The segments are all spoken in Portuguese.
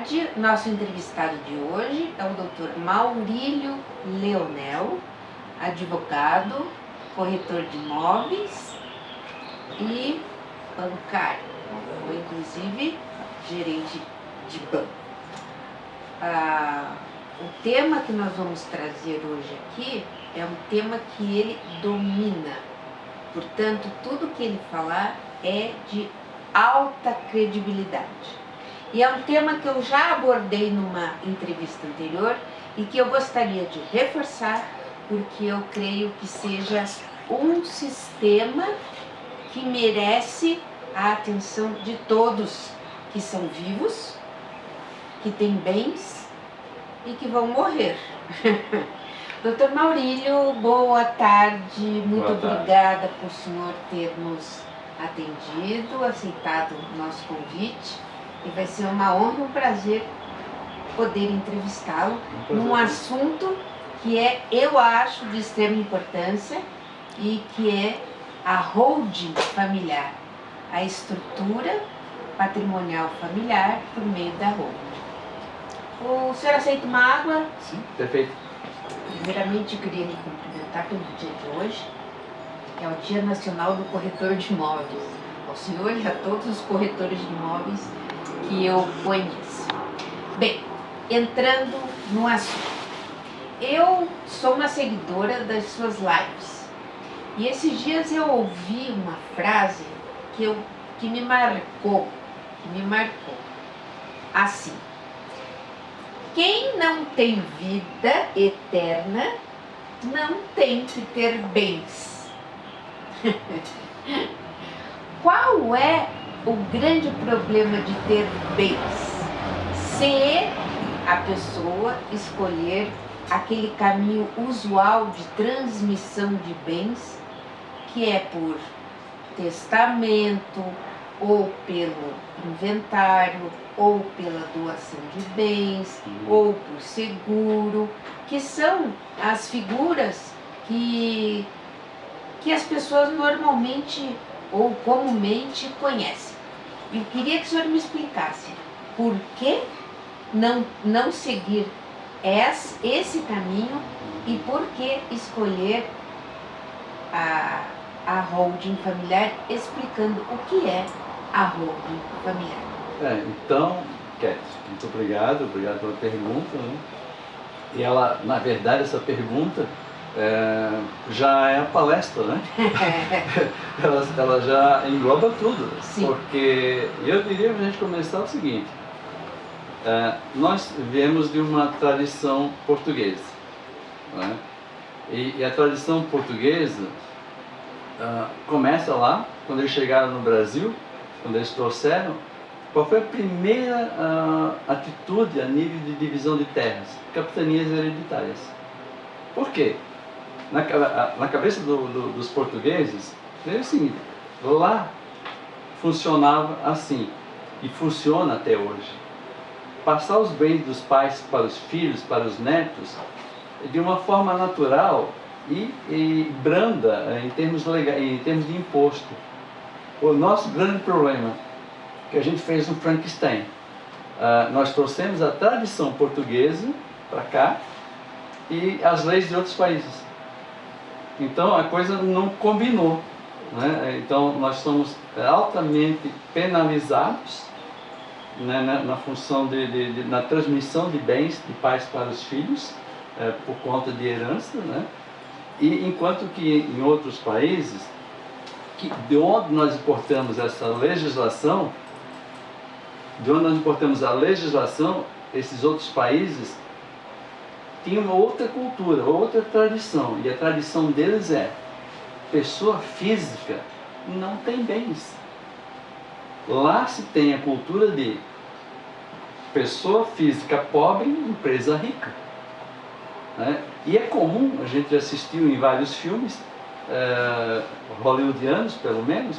tarde. Nosso entrevistado de hoje é o Dr. Maurílio Leonel, advogado, corretor de imóveis e bancário, ou inclusive gerente de banco. O tema que nós vamos trazer hoje aqui é um tema que ele domina, portanto, tudo que ele falar é de alta credibilidade. E é um tema que eu já abordei numa entrevista anterior e que eu gostaria de reforçar, porque eu creio que seja um sistema que merece a atenção de todos que são vivos, que têm bens e que vão morrer. Dr. Maurílio, boa tarde, muito obrigada por o senhor ter nos atendido, aceitado o nosso convite. E vai ser uma honra e um prazer poder entrevistá-lo num assunto que eu acho, de extrema importância e que é a holding familiar, a estrutura patrimonial familiar por meio da holding. O senhor aceita uma água? Sim, perfeito. Primeiramente, eu queria lhe cumprimentar pelo dia de hoje, que é o Dia Nacional do Corretor de Imóveis. Ao senhor e a todos os corretores de imóveis que eu conheço. Bem, entrando no assunto. Eu sou uma seguidora das suas lives. E esses dias eu ouvi uma frase que me marcou. Assim: quem não tem vida eterna não tem que ter bens. Qual é o grande problema de ter bens? Se a pessoa escolher aquele caminho usual de transmissão de bens, que é por testamento, ou pelo inventário, ou pela doação de bens, ou por seguro, que são as figuras que as pessoas normalmente ou comumente conhecem. Eu queria que o senhor me explicasse por que não seguir esse caminho e por que escolher a holding familiar, explicando o que é a holding familiar. Então, Cat, muito obrigado pela pergunta, né? E ela, na verdade, essa pergunta já é a palestra, né? ela já engloba tudo. Sim. Porque eu diria para a gente começar o seguinte: nós viemos de uma tradição portuguesa, né? E a tradição portuguesa começa lá, quando eles chegaram no Brasil, quando eles trouxeram. Qual foi a primeira atitude a nível de divisão de terras? Capitanias hereditárias. Por quê? Na cabeça dos portugueses, é o seguinte: lá funcionava assim, e funciona até hoje. Passar os bens dos pais para os filhos, para os netos, de uma forma natural e branda em termos legais, em termos de imposto. O nosso grande problema é que a gente fez um Frankenstein. Nós trouxemos a tradição portuguesa para cá e as leis de outros países. Então a coisa não combinou, né? Então nós somos altamente penalizados, né, na função na transmissão de bens de pais para os filhos, por conta de herança, né? E enquanto que em outros países, de onde nós importamos essa legislação, esses outros países tinham uma outra cultura, outra tradição, e a tradição deles é: pessoa física não tem bens. Lá se tem a cultura de pessoa física pobre, empresa rica, né? E é comum, a gente assistiu em vários filmes hollywoodianos, pelo menos,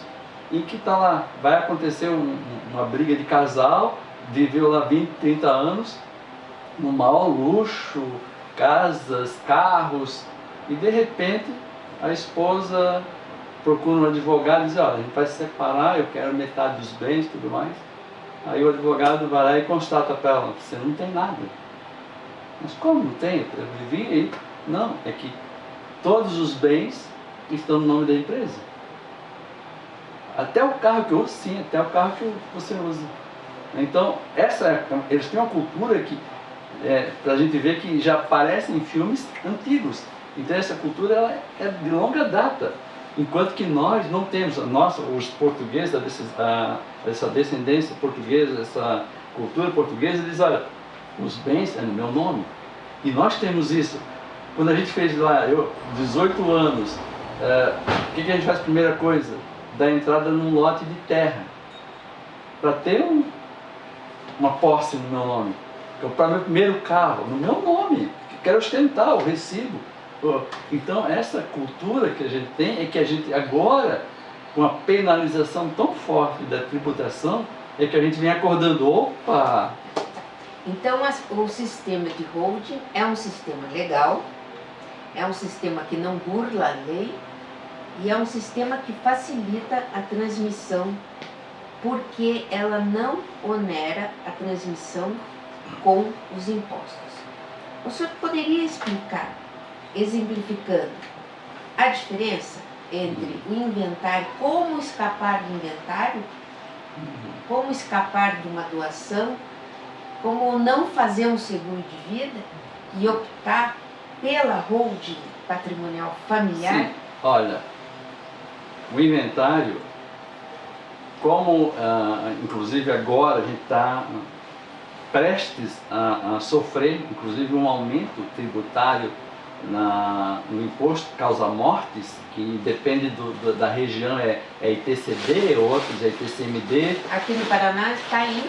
em que está lá, vai acontecer uma briga de casal, viveu lá 20, 30 anos, no maior luxo, casas, carros, e de repente a esposa procura um advogado e diz: olha, a gente vai se separar, eu quero metade dos bens e tudo mais. Aí o advogado vai lá e constata para ela, você não tem nada. Mas como não tem? Eu vivi aí. Não, é que todos os bens estão no nome da empresa. Até o carro que eu uso, sim, até o carro que você usa. Então, eles têm uma cultura que, para a gente ver que já aparece em filmes antigos. Então, essa cultura ela é de longa data. Enquanto que nós não temos, nós, os portugueses, essa descendência portuguesa, essa cultura portuguesa, eles olha, os bens é no meu nome. E nós temos isso. Quando a gente fez lá, 18 anos, o que a gente faz? Primeira coisa, dar entrada num lote de terra. Para ter uma posse no meu nome. Comprar meu primeiro carro no meu nome. Quero ostentar o recibo. Então, essa cultura que a gente tem é que a gente agora, com a penalização tão forte da tributação, é que a gente vem acordando, opa! Então, o sistema de holding é um sistema legal, é um sistema que não burla a lei e é um sistema que facilita a transmissão, porque ela não onera a transmissão com os impostos. O senhor poderia explicar, exemplificando, a diferença entre o inventário, como escapar do inventário, como escapar de uma doação, como não fazer um seguro de vida e optar pela holding patrimonial familiar? Sim, olha, o inventário, como inclusive agora a gente está prestes a sofrer, inclusive um aumento tributário no imposto causa-mortes, que depende da região, é ITCD, outros é ITCMD. Aqui no Paraná está em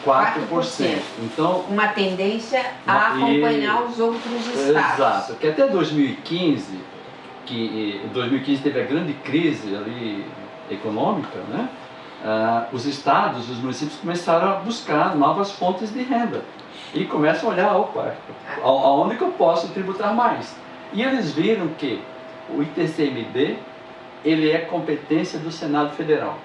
4%. Então, uma tendência a acompanhar os outros estados. Exato, que até 2015, que 2015 teve a grande crise ali econômica, né? Os estados, os municípios começaram a buscar novas fontes de renda e começam a olhar, opa, aonde que eu posso tributar mais? E eles viram que o ITCMD, ele é competência do Senado Federal.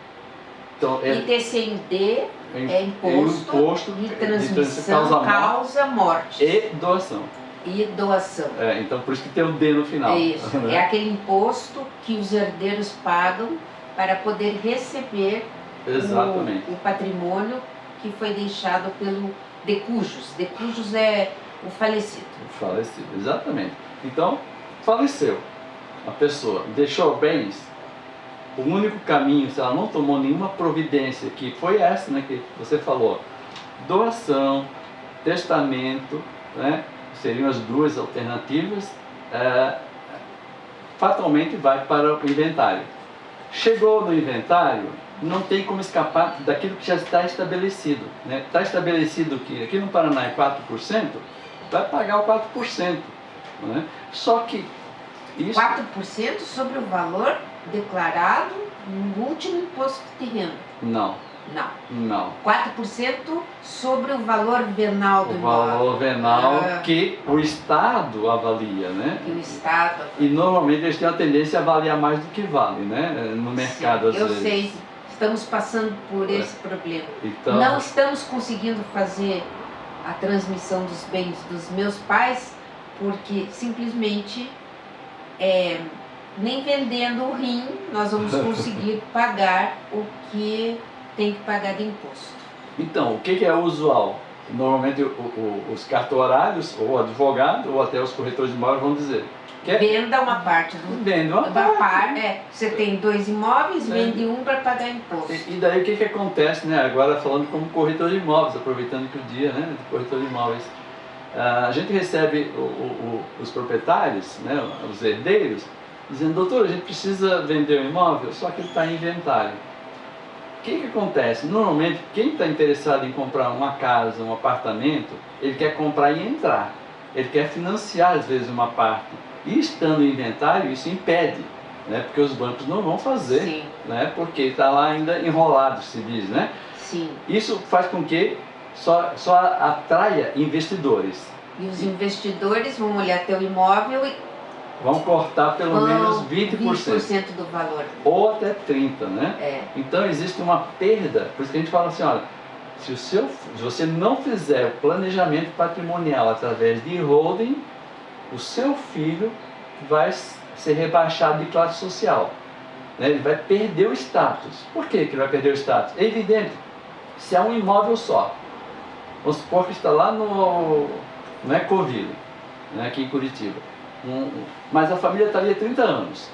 Então, ITCMD é imposto de transmissão, causa morte e doação. E doação. Então, por isso que tem o D no final. Isso, né? É aquele imposto que os herdeiros pagam para poder receber o patrimônio que foi deixado pelo decujus. Decujus é o falecido. O falecido, exatamente. Então, faleceu a pessoa, deixou bens. O único caminho, se ela não tomou nenhuma providência, que foi essa, né, que você falou, doação, testamento, né, seriam as duas alternativas, fatalmente vai para o inventário. Chegou no inventário, não tem como escapar daquilo que já está estabelecido. Né? Está estabelecido que aqui no Paraná é 4%, vai pagar o 4%. Né? Só que isso... 4% sobre o valor declarado no último imposto de renda? Não. Não. 4% sobre o valor venal do imóvel. O valor venal que o Estado avalia, né? Que o Estado avalia. E normalmente eles têm a tendência a avaliar mais do que vale, né? No mercado, às vezes. Eu sei, estamos passando por esse problema. Então... Não estamos conseguindo fazer a transmissão dos bens dos meus pais, porque simplesmente nem vendendo o rim nós vamos conseguir pagar o que tem que pagar de imposto. Então, o que é usual? Normalmente os cartorários, ou o advogado, ou até os corretores de imóveis vão dizer... Venda uma parte do... Venda uma parte. Você tem 2 imóveis, vende um para pagar imposto. E daí o que acontece, né? Agora falando como corretor de imóveis, aproveitando que o dia, né, de corretor de imóveis. A gente recebe os proprietários, né, os herdeiros, dizendo, doutor, a gente precisa vender o imóvel, só que ele está em inventário. O que acontece? Normalmente, quem está interessado em comprar uma casa, um apartamento, ele quer comprar e entrar. Ele quer financiar, às vezes, uma parte. E estando em inventário, isso impede, né? Porque os bancos não vão fazer. Sim. Né? Porque está lá ainda enrolado, se diz. Né? Sim. Isso faz com que só atraia investidores. E os investidores vão olhar teu imóvel e vão cortar pelo menos 20%. 20% do valor. Ou até 30%, né? É. Então existe uma perda, por isso que a gente fala assim, olha, se você não fizer o planejamento patrimonial através de holding, o seu filho vai ser rebaixado de classe social, né? Ele vai perder o status. Por que ele vai perder o status? É evidente, se há um imóvel só, vamos supor que está lá no Ecoville, né, aqui em Curitiba, mas a família está ali há 30 anos.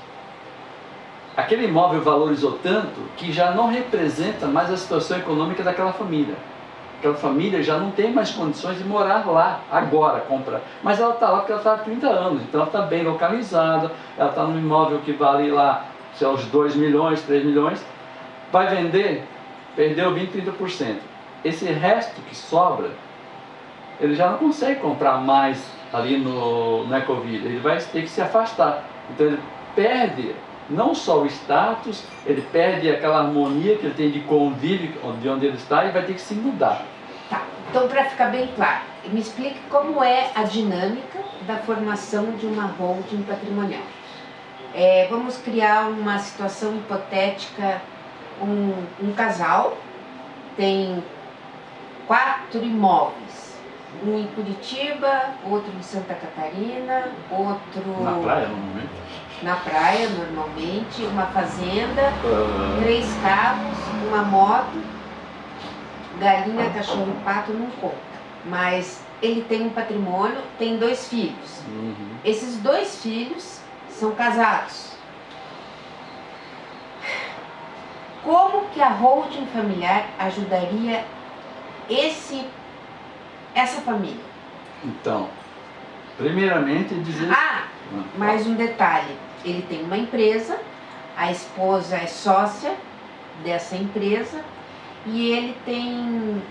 Aquele imóvel valorizou tanto que já não representa mais a situação econômica daquela família. Aquela família já não tem mais condições de morar lá, agora, comprar. Mas ela está lá porque ela está há 30 anos, então ela está bem localizada, ela está num imóvel que vale lá, sei lá, uns 2 milhões, 3 milhões. Vai vender, perdeu 20, 30%. Esse resto que sobra, ele já não consegue comprar mais ali no Ecoville, ele vai ter que se afastar. Então ele perde não só o status, ele perde aquela harmonia que ele tem de convívio de onde ele está e vai ter que se mudar. Tá, então para ficar bem claro, me explique como é a dinâmica da formação de uma holding patrimonial. Vamos criar uma situação hipotética, um casal tem 4 imóveis, um em Curitiba, outro em Santa Catarina, outro... Na praia, normalmente. Na praia, normalmente, uma fazenda, 3 carros, uma moto, galinha, cachorro e pato não conta. Mas ele tem um patrimônio, tem 2 filhos. Esses 2 filhos são casados. Como que a holding familiar ajudaria essa família? Então, primeiramente dizer... Mais um detalhe. Ele tem uma empresa, a esposa é sócia dessa empresa e ele tem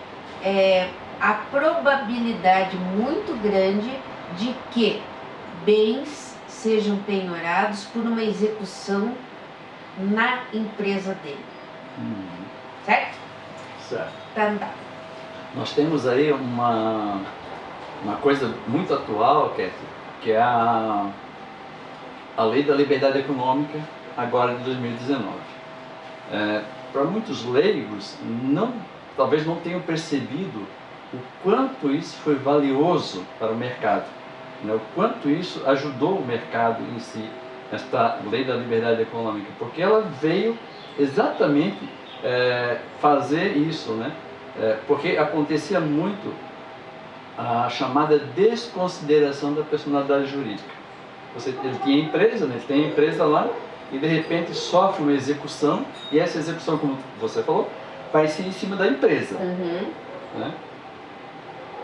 a probabilidade muito grande de que bens sejam penhorados por uma execução na empresa dele. Certo? Certo. Tá. Nós temos aí uma coisa muito atual, Ketty, que é a Lei da Liberdade Econômica, agora de 2019. Para muitos leigos, talvez não tenham percebido o quanto isso foi valioso para o mercado, né? O quanto isso ajudou o mercado em si, esta Lei da Liberdade Econômica, porque ela veio exatamente fazer isso, né? Porque acontecia muito a chamada desconsideração da personalidade jurídica. Ele tinha empresa, né? Ele tem a empresa lá e de repente sofre uma execução e essa execução, como você falou, vai ser em cima da empresa. Né?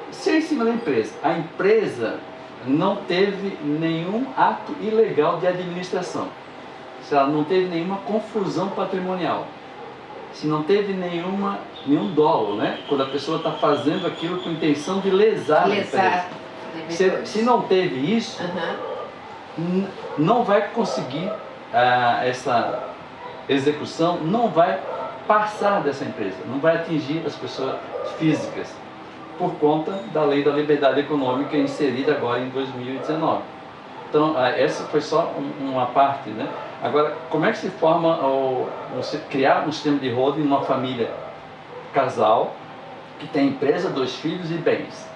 Se é em cima da empresa, a empresa não teve nenhum ato ilegal de administração, se ela não teve nenhuma confusão patrimonial, se não teve nenhum dolo, né? Quando a pessoa está fazendo aquilo com intenção de lesar a empresa. Se não teve isso, não vai conseguir essa execução, não vai passar dessa empresa, não vai atingir as pessoas físicas, por conta da Lei da Liberdade Econômica inserida agora em 2019. Então, essa foi só uma parte, né? Agora, como é que se forma, criar um sistema de holding numa família casal que tem empresa, 2 filhos e bens,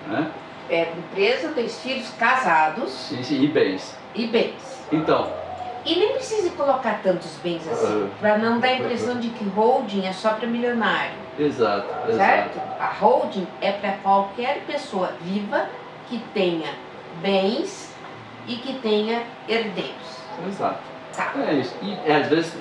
né? Empresa, 2 filhos casados. Sim, e bens. Então... E nem precisa colocar tantos bens assim, para não dar a impressão de que holding é só para milionário. Exato. Certo? A holding é para qualquer pessoa viva que tenha bens e que tenha herdeiros. Exato. Tá. É isso. E às vezes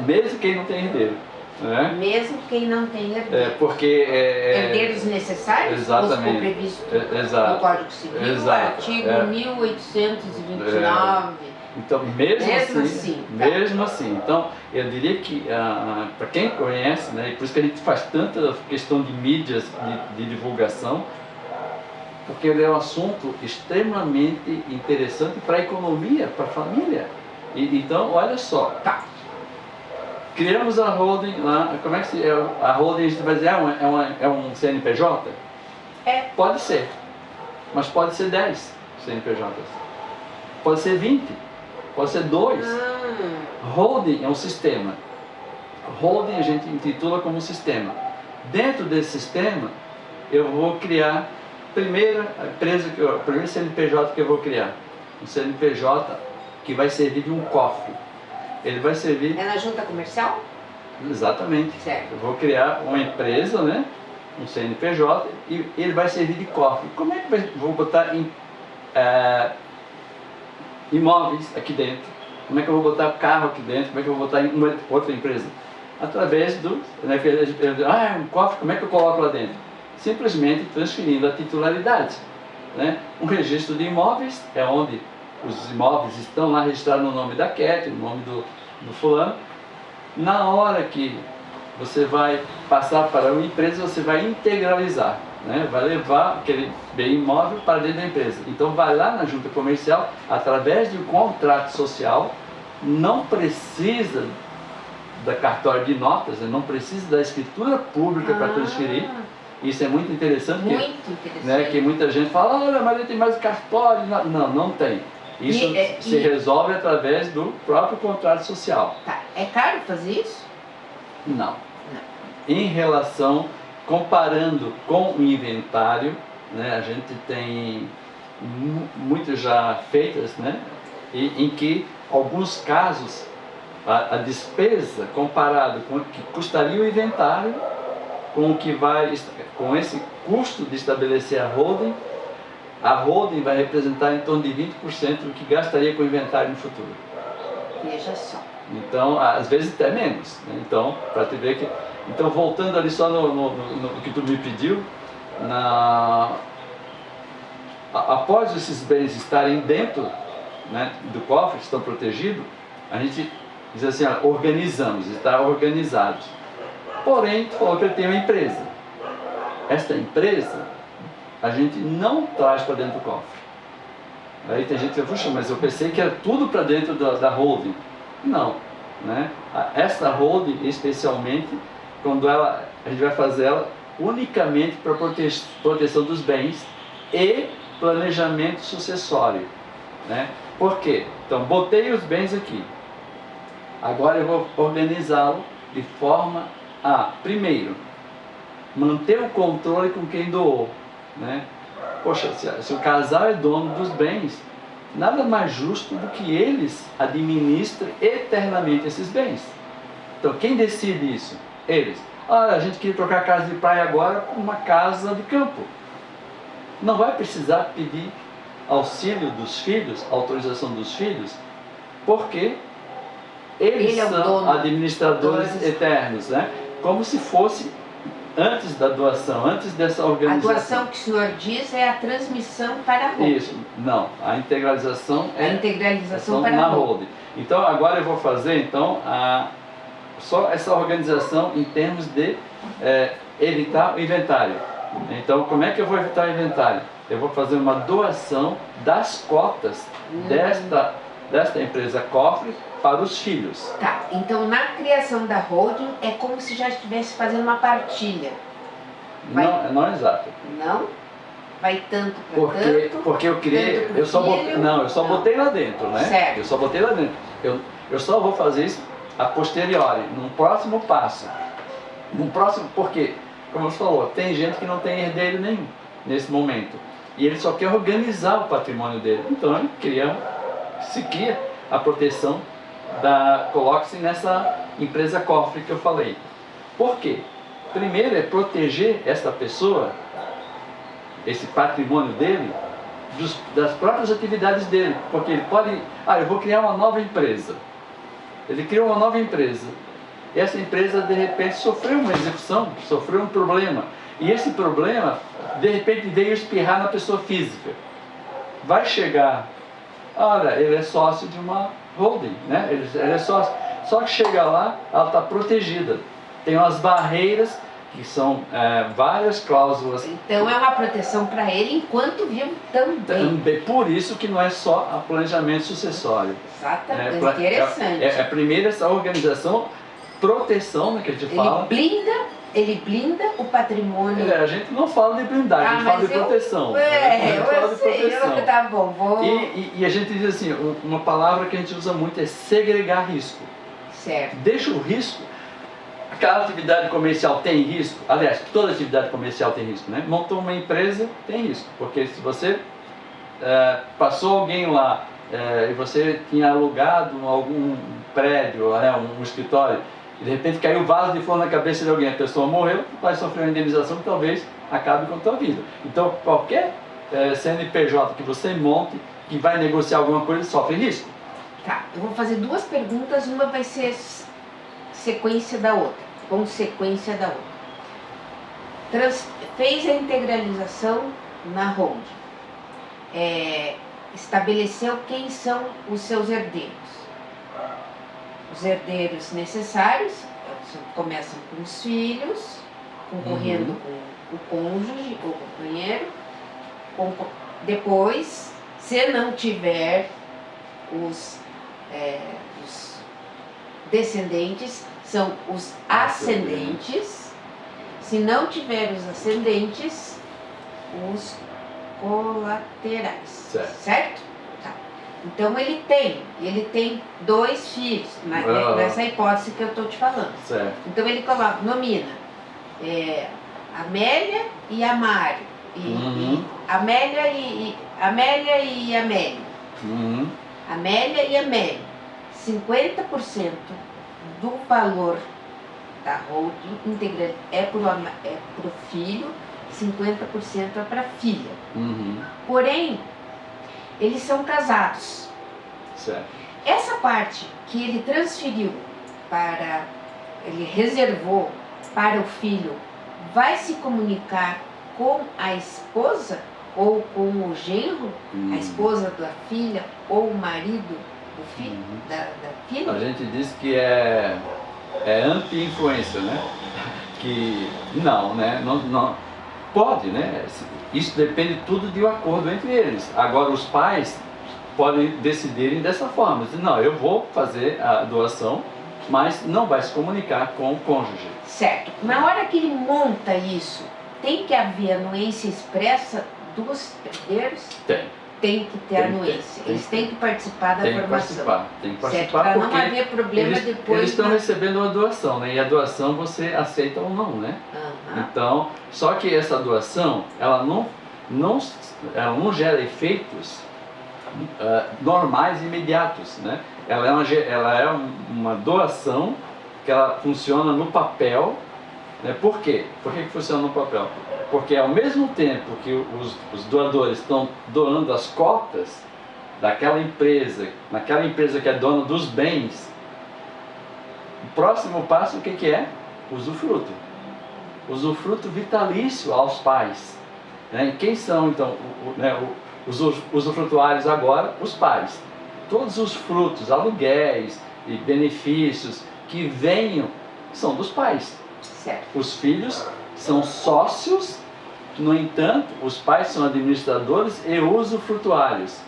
mesmo quem não tem herdeiro. Né? Mesmo quem não tem herdeiro. Porque herdeiros necessários, exatamente. Como previsto no Código Civil, artigo 1829. Então, mesmo assim, então, eu diria que, para quem conhece, né, e por isso que a gente faz tanta questão de mídias, de divulgação, porque ele é um assunto extremamente interessante para a economia, para a família. Então, olha só, criamos a holding lá, como é que a holding, a gente vai dizer, é um CNPJ? Pode ser, mas pode ser 10 CNPJs, pode ser 20. Pode ser 2. Holding é um sistema. Holding a gente intitula como sistema. Dentro desse sistema, eu vou criar primeiro CNPJ que eu vou criar. Um CNPJ que vai servir de um cofre. Ele vai servir... É na junta comercial? Exatamente. Certo. Eu vou criar uma empresa, né? Um CNPJ, e ele vai servir de cofre. Como é que vou botar imóveis aqui dentro? Como é que eu vou botar carro aqui dentro? Como é que eu vou botar em uma outra empresa? Através do... Né, um cofre, como é que eu coloco lá dentro? Simplesmente transferindo a titularidade. Né? Um registro de imóveis é onde os imóveis estão lá registrados no nome da Cat, no nome do fulano. Na hora que você vai passar para uma empresa, você vai integralizar, né? Vai levar aquele bem imóvel para dentro da empresa. Então vai lá na junta comercial, através de um contrato social, não precisa da cartório de notas, né? Não precisa da escritura pública para transferir. Isso é muito interessante, Muito interessante. Né, que muita gente fala, olha, mas ele tem mais cartório. Não, não tem. Isso se resolve através do próprio contrato social. Tá. É caro fazer isso? Não. Em relação, comparando com o inventário, né, a gente tem muitas já feitas, né, em que alguns casos a despesa comparada com o que custaria o inventário, com esse custo de estabelecer a holding vai representar em torno de 20% do que gastaria com o inventário no futuro. Veja só. Então, às vezes até menos. Né? Então, para te ver que... Então, voltando ali só no que tu me pediu, após esses bens estarem dentro, né, do cofre, estão protegidos, a gente diz assim, organizamos, está organizado. Porém, tu falou que ele tem uma empresa. Esta empresa, a gente não traz para dentro do cofre. Aí tem gente que fala, puxa, mas eu pensei que era tudo para dentro da holding. Não, né? Essa holding, especialmente, quando a gente vai fazer ela unicamente para proteção dos bens e planejamento sucessório, né? Por quê? Então, botei os bens aqui. Agora eu vou organizá-lo de forma a, primeiro, manter o controle com quem doou, né? Poxa, se o casal é dono dos bens, nada mais justo do que eles administrem eternamente esses bens. Então, quem decide isso? Eles. A gente queria trocar a casa de praia agora por uma casa de campo. Não vai precisar pedir auxílio dos filhos, autorização dos filhos, porque eles são administradores eternos, né? Como se fosse antes da doação, antes dessa organização. A doação que o senhor diz é a transmissão para a holding. Isso, não, a integralização é a integralização para na a holding. Então agora eu vou fazer então só essa organização em termos de evitar o inventário. Então como é que eu vou evitar o inventário? Eu vou fazer uma doação das cotas desta empresa cofre para os filhos. Tá, então na criação da holding é como se já estivesse fazendo uma partilha. Não é exato. Não? Vai tanto para tanto? Porque eu criei, eu só botei lá dentro, né? Certo. Eu só botei lá dentro. Eu só vou fazer isso a posteriori, num próximo passo. Porque, como você falou, tem gente que não tem herdeiro nenhum nesse momento. E ele só quer organizar o patrimônio dele. Então ele cria a proteção coloque-se nessa empresa cofre que eu falei. Por quê? Primeiro é proteger esta pessoa, esse patrimônio dele, das próprias atividades dele. Porque ele pode... eu vou criar uma nova empresa. Ele criou uma nova empresa. Essa empresa, de repente, sofreu uma execução, sofreu um problema. E esse problema, de repente, veio espirrar na pessoa física. Vai chegar... Olha, ele é sócio de uma holding, né? Ele é sócio. Só que chega lá, ela está protegida. Tem umas barreiras, que são várias cláusulas. Então é uma proteção para ele enquanto vivo também. Por isso que não é só a planejamento sucessório. Exatamente, interessante. Primeiro essa organização, proteção, né, que a gente fala. Ele blinda o patrimônio. A gente não fala de blindagem, a gente fala de proteção. Eu sei, tá bom. E a gente diz assim, uma palavra que a gente usa muito é segregar risco. Certo. Deixa o risco, Aquela atividade comercial tem risco? Aliás, toda atividade comercial tem risco, né? Montou uma empresa, tem risco, porque se você passou alguém lá e você tinha alugado algum prédio, um escritório, e de repente caiu um vaso de flor na cabeça de alguém, a pessoa morreu, vai sofrer uma indenização que talvez acabe com a tua vida. Então, qualquer CNPJ que você monte, que vai negociar alguma coisa, sofre risco. Tá, eu vou fazer duas perguntas, uma vai ser sequência da outra, consequência da outra. Fez a integralização na holding, estabeleceu quem são os seus herdeiros. Os herdeiros necessários começam com os filhos, concorrendo com o cônjuge ou companheiro. Depois, se não tiver os descendentes, são os ascendentes. Se não tiver os ascendentes, os colaterais. Certo? Tá. Então ele tem 2 filhos, nessa hipótese que eu estou te falando. Certo. Então ele nomina Amélia e Amário. Amélia e Amélia. Amélia e Amélia. 50% do valor da holding integral é pro filho, 50% é para a filha. Porém, eles são casados. Certo. Essa parte que ele transferiu ele reservou para o filho, vai se comunicar com a esposa ou com o genro, a esposa da filha ou o marido do filho, da filha? A gente diz que é anti-influência, né? Que não, né? Não, pode, né? Isso depende tudo de um acordo entre eles. Agora os pais podem decidirem dessa forma. Dizer, não, eu vou fazer a doação, mas não vai se comunicar com o cônjuge. Certo. Na hora que ele monta isso, tem que haver anuência expressa dos herdeiros? Tem que ter anuência. Eles têm que participar da formação. Tem que participar para porque não haver problema depois. Eles estão recebendo uma doação, né? E a doação você aceita ou não, né? Então, só que essa doação, ela não gera efeitos normais e imediatos, né? Ela é uma doação que ela funciona no papel, né? Por quê? Por que funciona no papel? Porque ao mesmo tempo que os doadores estão doando as cotas naquela empresa que é dona dos bens, o próximo passo o que é? Usufruto. Usufruto vitalício aos pais. Né? E quem são então os usufrutuários agora? Os pais. Todos os frutos, aluguéis e benefícios que venham são dos pais. Certo. Os filhos são sócios, no entanto, os pais são administradores e usufrutuários.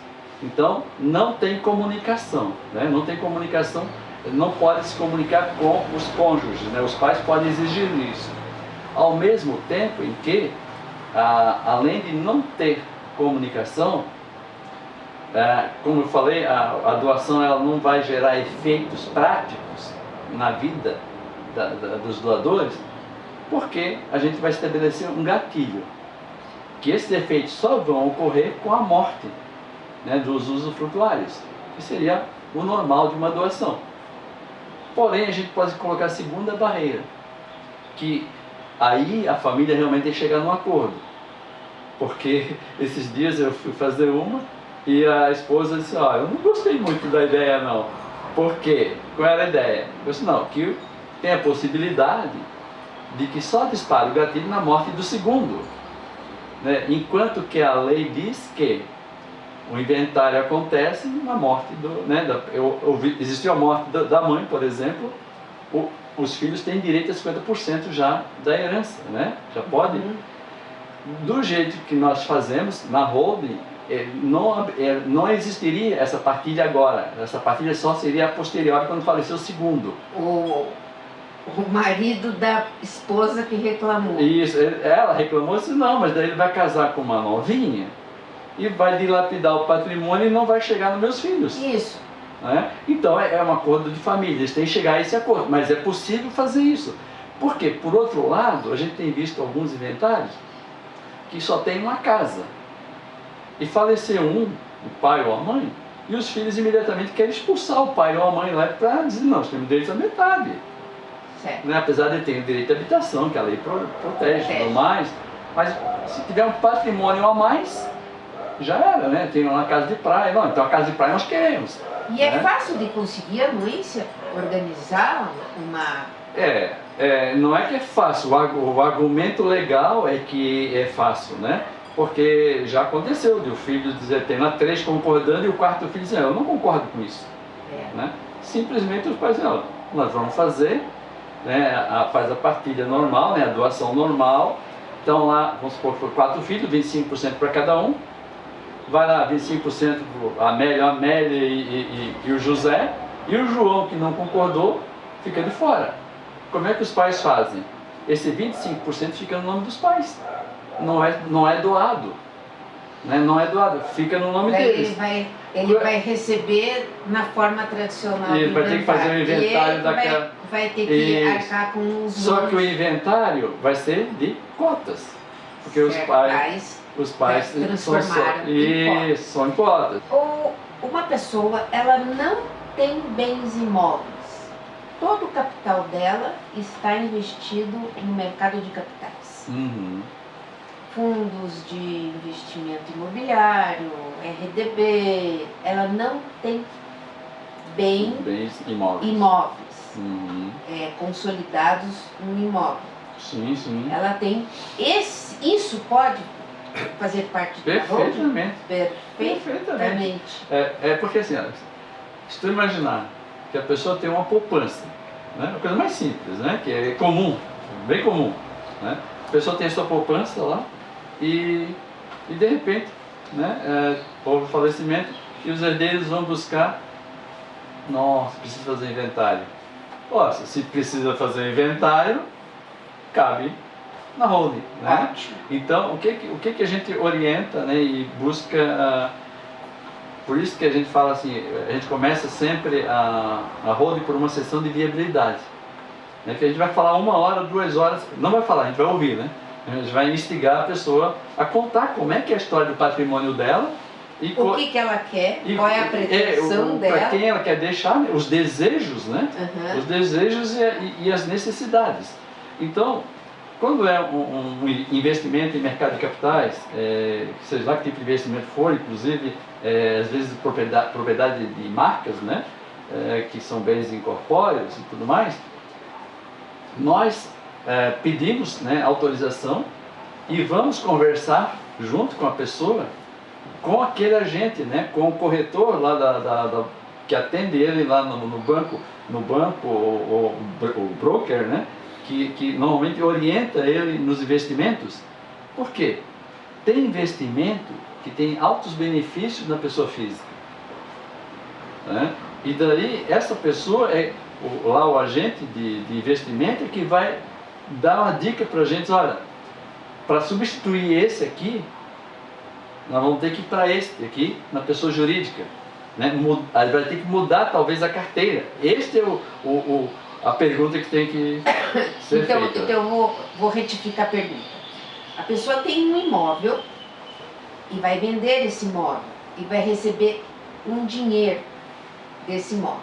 Então, não tem comunicação, né? Não tem comunicação, não pode se comunicar com os cônjuges, né? Os pais podem exigir isso. Ao mesmo tempo em que, além de não ter comunicação, como eu falei, a doação ela não vai gerar efeitos práticos na vida dos doadores, porque a gente vai estabelecer um gatilho, que esses efeitos só vão ocorrer com a morte, né, dos usufrutuários, que seria o normal de uma doação. Porém, a gente pode colocar a segunda barreira, que aí a família realmente tem que chegar num acordo, porque esses dias eu fui fazer uma e a esposa disse, eu não gostei muito da ideia não. Por quê? Qual era a ideia? Eu disse, não, que tem a possibilidade de que só dispare o gatilho na morte do segundo, né? Enquanto que a lei diz que o inventário acontece na morte existiu a morte da mãe, por exemplo, os filhos têm direito a 50% já da herança, né? Já pode. Do jeito que nós fazemos na holding, não existiria essa partilha agora. Essa partilha só seria a posteriori quando faleceu o segundo. O marido da esposa que reclamou. Isso, ela reclamou assim, não, mas daí ele vai casar com uma novinha e vai dilapidar o patrimônio e não vai chegar nos meus filhos. Isso. Né? Então é um acordo de família, eles têm que chegar a esse acordo, mas é possível fazer isso. Por quê? Por outro lado, a gente tem visto alguns inventários que só tem uma casa. E faleceu o pai ou a mãe, e os filhos imediatamente querem expulsar o pai ou a mãe lá para dizer, não, nós temos direito à metade. Certo. Né? Apesar de ter o direito à habitação, que a lei protege e tudo mais, mas se tiver um patrimônio a mais, já era, né? Tem uma casa de praia, não, então a casa de praia nós queremos. E é fácil de conseguir anuência, organizar uma... Não é que é fácil, o argumento legal é que é fácil, né? Porque já aconteceu de o filho dizer, tem lá 3 concordando e o quarto filho dizer, eu não concordo com isso. Né? Simplesmente os pais dizem, nós vamos fazer, né? Faz a partilha normal, né? A doação normal. Então lá, vamos supor que foi 4 filhos, 25% para cada um. Vai lá, 25% a Amélia e o José. E o João, que não concordou, fica de fora. Como é que os pais fazem? Esse 25% fica no nome dos pais. Não é doado. Né? Não é doado, fica no nome deles. Ele vai receber na forma tradicional. Ele vai ter que fazer o inventário daquela... Vai ter que arcar com os Só que o inventário vai ser de cotas. Porque os pais transformaram são em cotas. Ou uma pessoa, ela não tem bens imóveis. Todo o capital dela está investido no mercado de capitais. Uhum. Fundos de investimento imobiliário, RDB, ela não tem bens imóveis Uhum. Consolidados no imóvel. Sim, sim. Ela tem isso pode fazer parte do Perfeitamente. Perfeitamente. Porque assim, se tu imaginar que a pessoa tem uma poupança, né? Uma coisa mais simples, né? Que é comum, bem comum, né? A pessoa tem a sua poupança lá e de repente, né? Houve falecimento e os herdeiros vão buscar, nossa, precisa fazer inventário. Nossa, se precisa fazer inventário, cabe na holding, né? Então, o que a gente orienta, né, e busca, por isso que a gente fala assim, a gente começa sempre a holding por uma sessão de viabilidade, né, que a gente vai falar 1 hora, 2 horas, não vai falar, a gente vai ouvir, né? A gente vai instigar a pessoa a contar como é que é a história do patrimônio dela, e o que ela quer, qual é a pretensão dela, para quem ela quer deixar, né, os desejos, né? Os desejos e as necessidades. Então, quando é um investimento em mercado de capitais, seja lá que tipo de investimento for, inclusive, às vezes propriedade de marcas, né, que são bens incorpóreos e tudo mais, nós pedimos, né, autorização e vamos conversar junto com a pessoa, com aquele agente, né, com o corretor lá que atende ele lá no banco ou o broker, né, que normalmente orienta ele nos investimentos. Por quê? Tem investimento que tem altos benefícios na pessoa física, né? E daí essa pessoa lá o agente de investimento que vai dar uma dica para a gente, olha, para substituir esse aqui, nós vamos ter que ir para este aqui, na pessoa jurídica, né? Vai ter que mudar talvez a carteira. Este é a pergunta que tem que ser feita. Então eu vou retificar a pergunta. A pessoa tem um imóvel e vai vender esse imóvel e vai receber um dinheiro desse imóvel.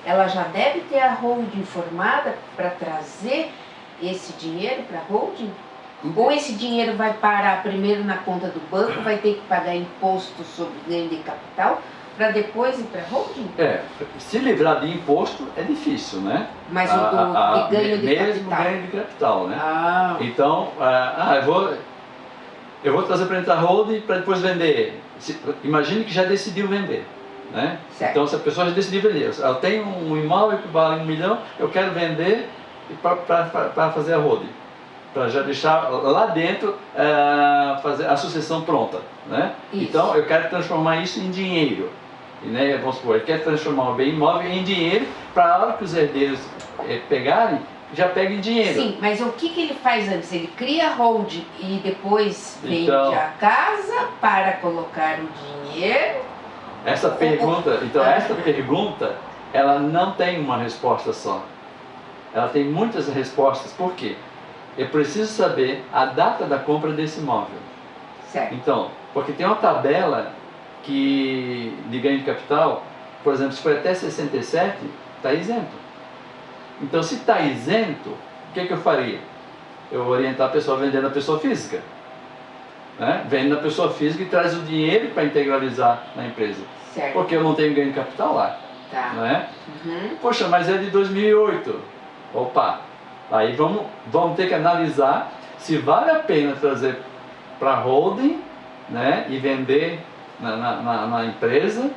Ela já deve ter a holding formada para trazer esse dinheiro para a holding? Ou esse dinheiro vai parar primeiro na conta do banco, vai ter que pagar imposto sobre ganho de capital, para depois ir para a holding? Se livrar de imposto é difícil, né? Mas o de ganho de capital? Mesmo ganho de capital, né? Então, eu vou trazer para dentro da holding para depois vender. Imagine que já decidiu vender, né? Então, se a pessoa já decidiu vender, ela tem um imóvel que vale 1 milhão, eu quero vender para fazer a holding, para já deixar lá dentro fazer a sucessão pronta, né? Então eu quero transformar isso em dinheiro, né? Vamos supor, ele quer transformar o bem imóvel em dinheiro para a hora que os herdeiros pegarem, já peguem dinheiro. Sim, mas o que ele faz antes? Ele cria a holding e depois vende a casa para colocar o dinheiro? Essa pergunta, ela não tem uma resposta só. ela tem muitas respostas. Por quê? Eu preciso saber a data da compra desse imóvel. Certo. Então, porque tem uma tabela que, de ganho de capital, por exemplo, se for até 67, está isento. Então, se está isento, o que eu faria? Eu vou orientar a pessoa a vender na pessoa física. Né? Vende na pessoa física e traz o dinheiro para integralizar na empresa. Certo. Porque eu não tenho ganho de capital lá. Tá. Né? Uhum. Poxa, mas é de 2008. Opa, aí vamos ter que analisar se vale a pena trazer para holding, né, e vender na empresa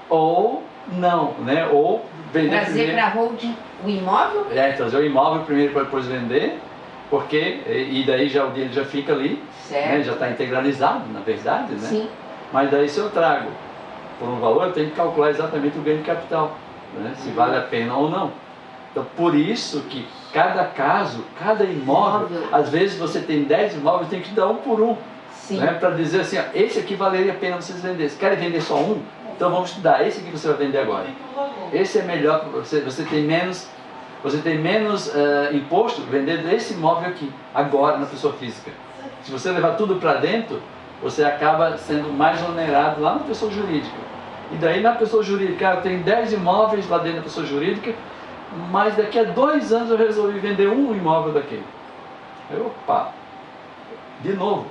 ou não, né? Ou vender Trazer para holding o imóvel? trazer o imóvel primeiro para depois vender, porque e daí já o dinheiro já fica ali, né, já está integralizado, na verdade, né? Sim. Mas daí se eu trago por um valor, eu tenho que calcular exatamente o ganho de capital, né, se vale a pena ou não. Então, por isso que cada caso, cada imóvel, às vezes você tem 10 imóveis, tem que dar um por um. Né, para dizer assim, ó, esse aqui valeria a pena vocês venderem. Se querem vender só um, então vamos estudar. Esse aqui você vai vender agora. Esse é melhor para você. Você tem menos imposto vendendo esse imóvel aqui, agora, na pessoa física. Se você levar tudo para dentro, você acaba sendo mais onerado lá na pessoa jurídica. E daí na pessoa jurídica, eu tenho 10 imóveis lá dentro da pessoa jurídica, mas daqui a 2 anos eu resolvi vender um imóvel daquele. Aí, opa, de novo,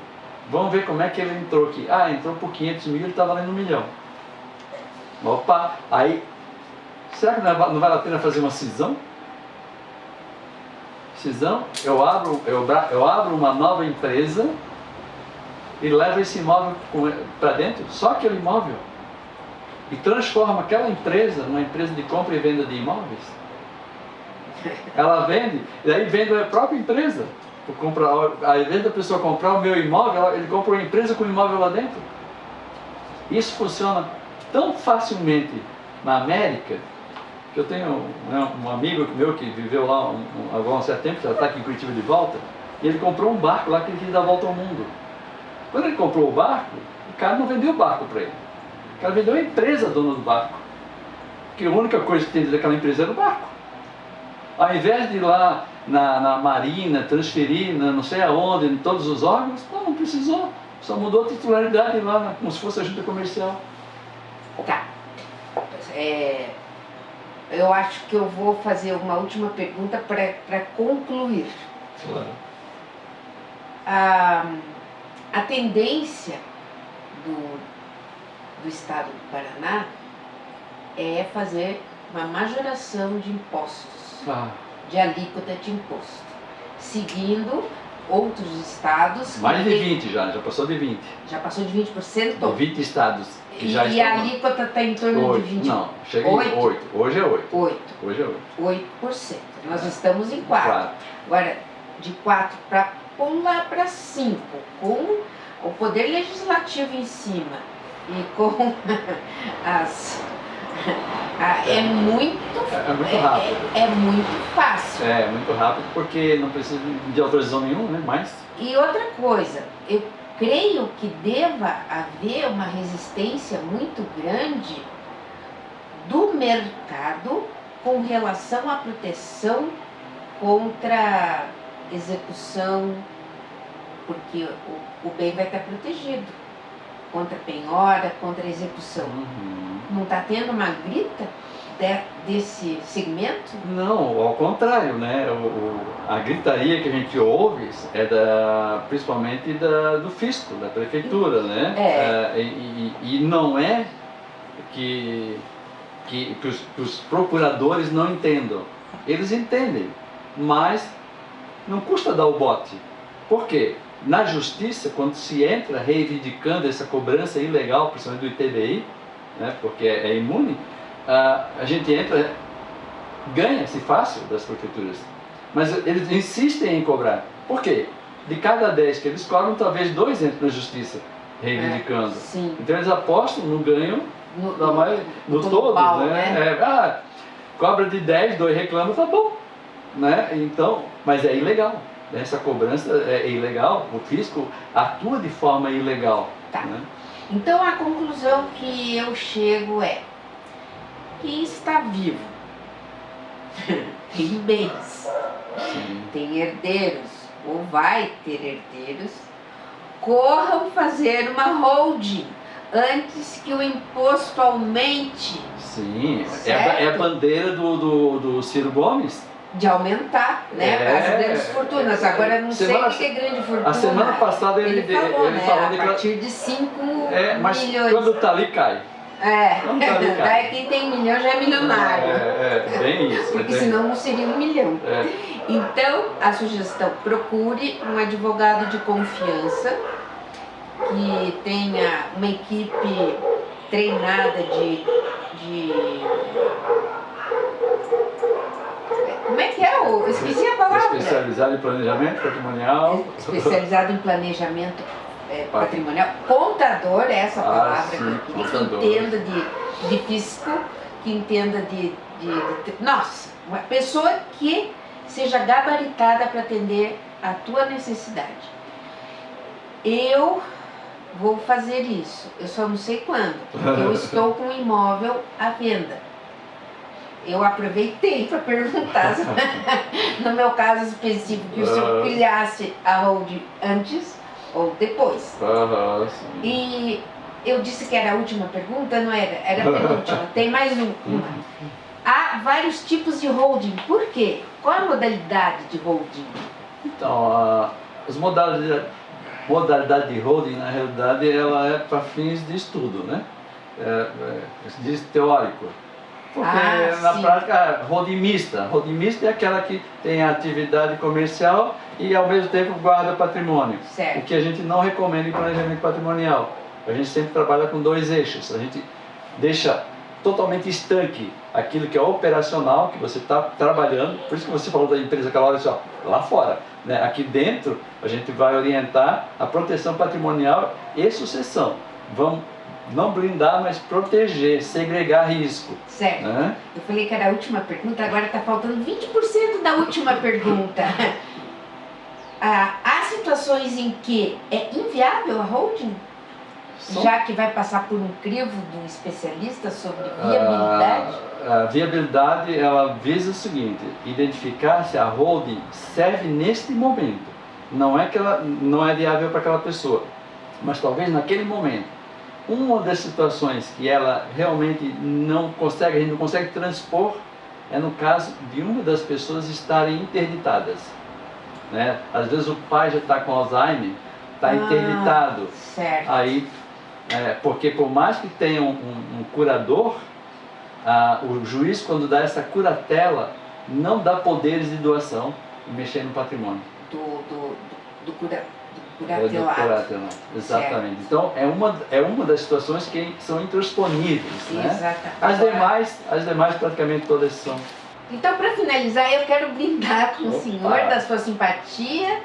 vamos ver como é que ele entrou aqui. Ah, entrou por 500 mil, ele está valendo 1 milhão. Opa, aí, será que não vale a pena fazer uma cisão? Cisão, eu abro uma nova empresa e levo esse imóvel para dentro, só aquele imóvel, e transformo aquela empresa numa empresa de compra e venda de imóveis. Ela vende, e aí vende a própria empresa. Ao invés da pessoa comprar o meu imóvel, ele compra uma empresa com imóvel lá dentro. Isso funciona tão facilmente na América, que eu tenho um amigo meu que viveu lá há um certo tempo, já está aqui em Curitiba de volta, e ele comprou um barco lá que ele queria dar a volta ao mundo. Quando ele comprou o barco, o cara não vendeu o barco para ele. O cara vendeu a empresa dona do barco. Porque a única coisa que tem daquela empresa era o barco. Ao invés de ir lá na Marina, transferir não sei aonde, em todos os órgãos, não precisou. Só mudou a titularidade lá, como se fosse a junta comercial. Tá. Eu acho que eu vou fazer uma última pergunta para concluir. Claro. A tendência do Estado do Paraná é fazer uma majoração de impostos, de alíquota de imposto, seguindo outros estados. Mais de 20 já passou de 20. Já passou de 20%? De 20 estados que já estão. E a alíquota está em torno 8, de 20%? Não, chega em 8. Hoje é 8. 8. Hoje é 8. 8%. Nós estamos em 4. Agora, de 4 para pular para 5, com o poder legislativo em cima e com é muito rápido. É muito fácil. É muito rápido porque não precisa de autorização nenhuma, né? Mas... E outra coisa, eu creio que deva haver uma resistência muito grande do mercado com relação à proteção contra execução, porque o bem vai estar protegido contra penhora, contra execução. Uhum. Não está tendo uma grita desse segmento? Não, ao contrário, né? A gritaria que a gente ouve é principalmente do fisco, da prefeitura, né? E não é que os procuradores não entendam. Eles entendem, mas não custa dar o bote. Por quê? Na justiça, quando se entra reivindicando essa cobrança ilegal, principalmente do ITBI, né, porque é imune, a gente entra, ganha-se fácil das prefeituras, mas eles insistem em cobrar. Por quê? De cada 10 que eles cobram, talvez 2 entram na justiça reivindicando. Então eles apostam no ganho no todo, global, né? Cobra de 10, 2 reclamam, tá bom, né? Então, mas é ilegal. Essa cobrança é ilegal, o fisco atua de forma ilegal. Tá. Né? Então a conclusão que eu chego é que está vivo tem bens, Sim. tem herdeiros, ou vai ter herdeiros, corram fazer uma holding antes que o imposto aumente. Sim, é Certo. a bandeira do Ciro Gomes. De aumentar, né? As grandes fortunas. Agora, não sei o que é grande fortuna. A semana passada ele falou, né? falou A partir de 5 mas milhões. quando tá ali, cai. Quando tá ali, cai. Daí quem tem milhão já é milionário. Bem isso. Porque senão não seria 1 milhão. Então, a sugestão, procure um advogado de confiança que tenha uma equipe treinada de como é que é? Eu esqueci a palavra. Especializado em planejamento patrimonial. Especializado em planejamento patrimonial. Contador é essa palavra sim, que contador. entenda de fisco, que entenda de... Nossa, uma pessoa que seja gabaritada para atender a tua necessidade. Eu vou fazer isso, eu só não sei quando, porque eu estou com um imóvel à venda. Eu aproveitei para perguntar, no meu caso específico, que o senhor criasse a holding antes ou depois. Sim. E eu disse que era a última pergunta, não era? Era a penúltima. Tem mais uma. Há vários tipos de holding. Por quê? Qual a modalidade de holding? Então, as modalidade de holding, na realidade, ela é para fins de estudo, né? De teórico. Porque na prática, holding mista. Holding mista é aquela que tem atividade comercial e ao mesmo tempo guarda patrimônio. Certo. O que a gente não recomenda em planejamento patrimonial. A gente sempre trabalha com 2 eixos. A gente deixa totalmente estanque aquilo que é operacional, que você está trabalhando. Por isso que você falou da empresa aquela hora, só lá fora. Né? Aqui dentro, a gente vai orientar a proteção patrimonial e sucessão. Vamos não blindar, mas proteger, segregar risco. Certo. Né? Eu falei que era a última pergunta, agora está faltando 20% da última pergunta. Há situações em que é inviável a holding? Já que vai passar por um crivo de um especialista sobre viabilidade? A viabilidade, ela visa o seguinte: identificar se a holding serve neste momento. Não é que ela não é viável para aquela pessoa, mas talvez naquele momento. Uma das situações que ela realmente não consegue, a gente não consegue transpor, é no caso de uma das pessoas estarem interditadas. Né? Às vezes o pai já está com Alzheimer, está interditado. Certo. Aí, porque por mais que tenha um curador, o juiz, quando dá essa curatela, não dá poderes de doação e mexer no patrimônio. Do curatelado. Exatamente. Certo. Então é uma das situações que são intransponíveis. Né? Exatamente. As demais praticamente todas são. Então, para finalizar, eu quero brindar com o senhor da sua simpatia,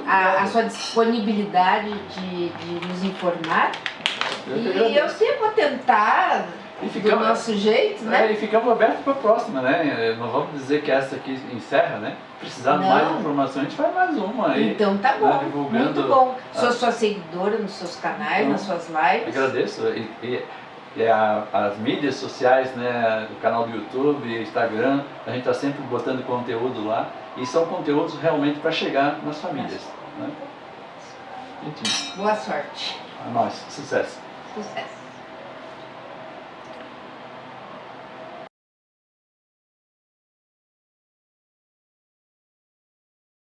a sua disponibilidade de nos informar. Eu vou tentar do nosso jeito, né? E ficamos abertos para a próxima, né? Não vamos dizer que essa aqui encerra, né? Precisar de mais informações, a gente faz mais uma aí. Então tá bom, né? Divulgando muito bom. Sou sua seguidora nos seus canais, nas suas lives. Agradeço. As mídias sociais, né? O canal do YouTube, Instagram, a gente está sempre botando conteúdo lá. E são conteúdos realmente para chegar nas famílias. Né? Boa sorte. A nós. Sucesso. Sucesso.